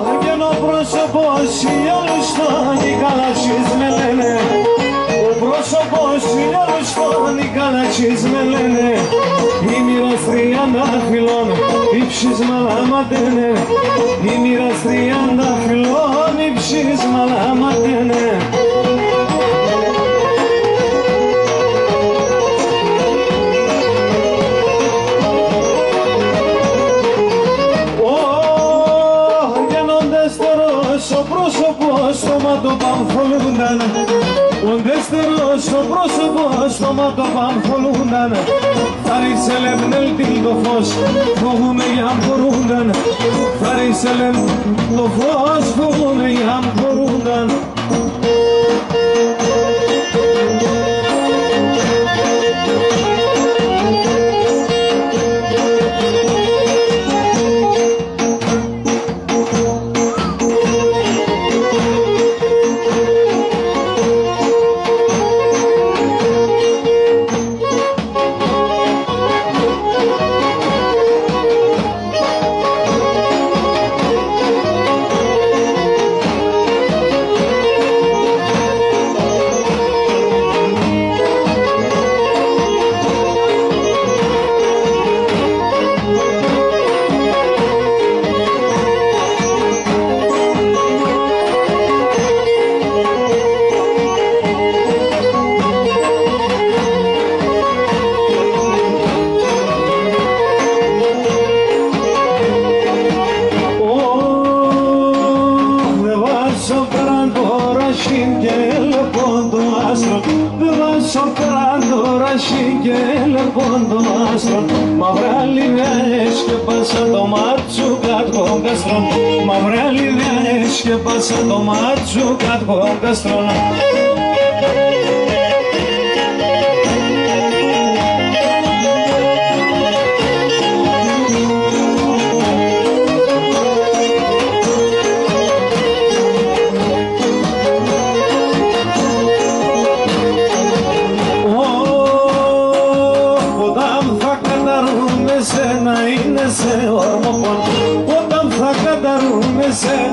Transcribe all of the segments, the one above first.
Αγγένο πρόσωπος οι άλλους φάνη καλάτσις με λένε. Ο πρόσωπος οι άλλους φάνη καλάτσις με λένε. Η μοίρας 30 φυλών ύψης μαλάματένε. Η μοίρας 30 φυλών ύψης μαλάματένε. Ο πρόσωπος στο μάτω παμφολούνταν. Ο δεύτερος στο πρόσωπο στο μάτω παμφολούνταν. Θα ρίξελεμνελ το φως φοβούμε για μπορούνταν. Θα ρίξελεμ το φως φοβούμε για μπορούνταν. Μαύρα λιβιές και πάσα το μάτσου κάτω καστρών. Μαύρα λιβιές και πάσα το μάτσου κάτω καστρών.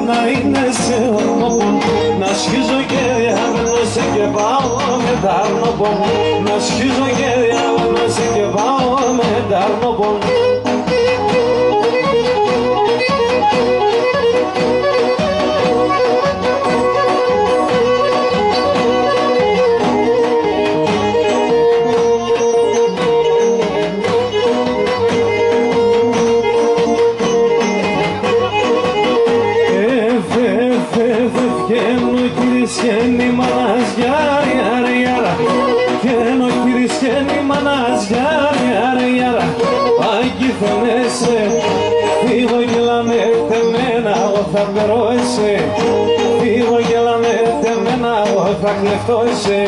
Να είναι σε ορμοπον. Να σχίζω και διάβαινωσε και πάω με τάρνοπον. Να σχίζω και διάβαινωσε και πάω με τάρνοπον. Φύγω γελάμε τεμένα, εγώ θα περώ εσύ. Φύγω γελάμε τεμένα, εγώ θα κλεφτώ εσύ.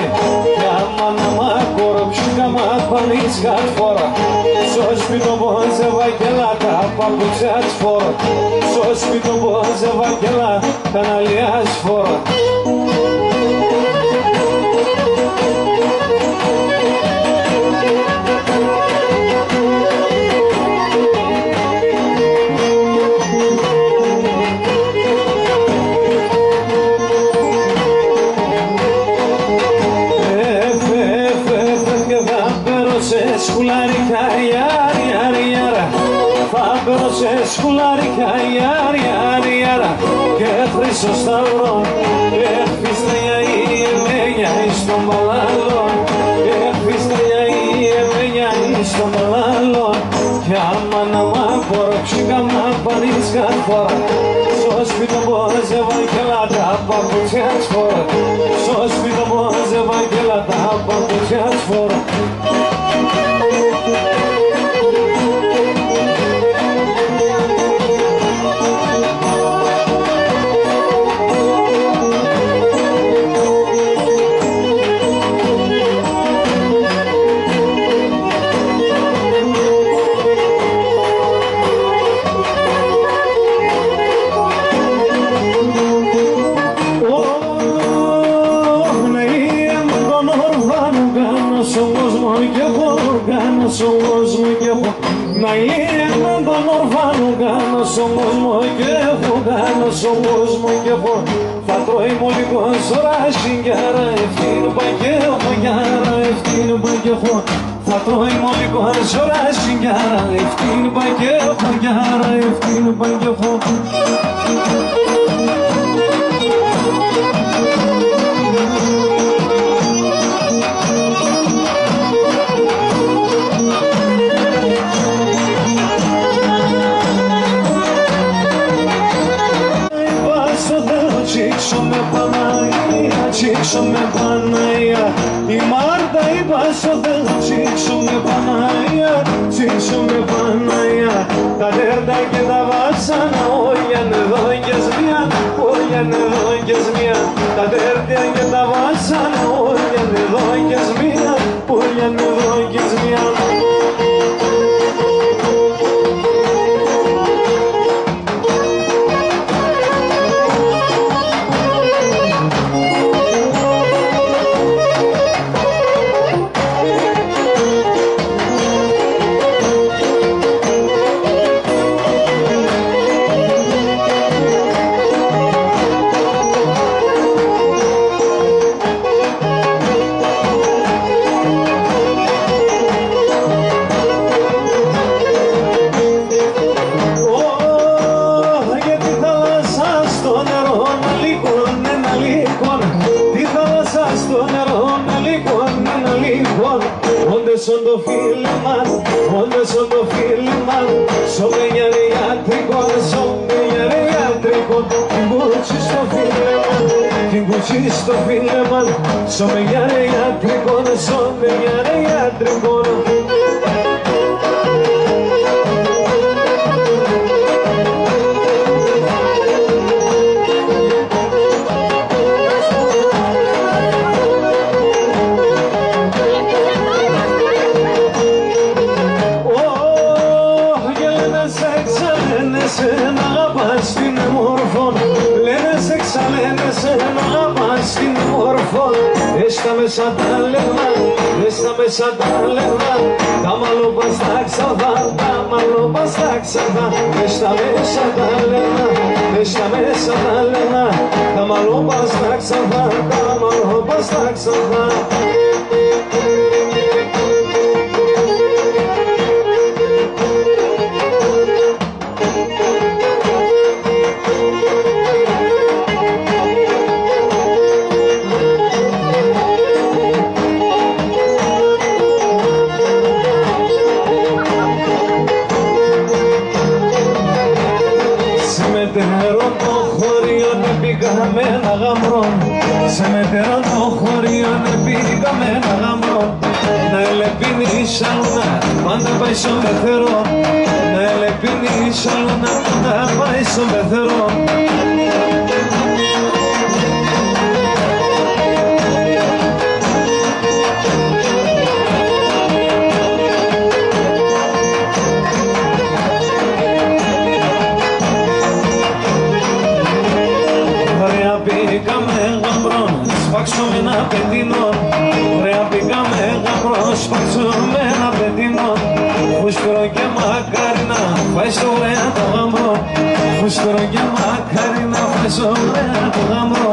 Κι άμα να μ' ακορόψει κάμα πανείς κατ' στο σπίτο πόζε βαγγελά τα παπούτσια της φόρα. Στο σπίτο πόζε βαγγελά τα ναλιά της φόρα. Σκουλάρικα ιάρι ιάρι ιάρα. Θα μπαίνω σε σκουλάρικα ιάρι ιάρι ιάρα. Και χρυσό σταυρό έφυστα για η εμένια εις τον παλάλον. Έφυστα για η εμένια εις τον παλάλον. Κι άμα να μ' ακορόψει κάμα πανείς κατ' φορά. Στο σπίτι μου σε βαγγελά τα παπούτσια της φόρα. Στο σπίτι μου σε βαγγελά τα παπούτσια της φόρα. Somos muy φουγάνω στον κόσμο και εγώ θα τρώει μου λίγο σωρά σιγκιάρα ευθύνου παγιέχω γιάρα ευθύνου παγιέχω θα τρώει μου λίγο σωρά σιγκιάρα ευθύνου παγιέχω γιάρα ευθύνου παγιέχω. Τσίξω με Παναγία, η Μάρτα είπα στο θέλω. Τσίξω με Παναγία, τσίξω με Παναγία. Τα τέρτα και τα βάσανα όλοι είναι εδώ και σμία, όλοι είναι εδώ και σμία. Τα τέρτα και τα βάσανα όλοι είναι εδώ και σμία, όλοι είναι εδώ και σμία. Son το φίλμα, όντως son το φίλμα. Σώμε γεριατρικό, σώμε γεριατρικό. Την κούτσι στο φίλμα, την κούτσι στο φίλμα. Σώμε γεριατρικό, σώμε γεριατρικό. Έστα μέσα τα λεγνά, έστα μέσα τα λεγνά. Τα μαλλόπα στα ξαδά, τα μαλλόπα στα ξαδά. Έστα μέσα τα λεγνά, έστα μέσα τα λεγνά. Τα μαλλόπα στα ξαδά, τα μαλλόπα στα ξαδά. Σε μετερό το χωριό πήγαμε ένα γαμπρό. Να ελεπίνει η σαλούνα, πάντα πάει στο πεθερό. Να ελεπίνει η σαλούνα, πάντα πάει στο πεθερό. Σπάξουμε ένα πετίνο, ωραία πήγαμε γαμπρό. Σπάξουμε ένα πετίνο, φούσκωρο και μακάρινα, πάει στο ωραία το γαμπρό. Φούσκωρο και μακάρινα, πάει στο ωραία το γαμπρό.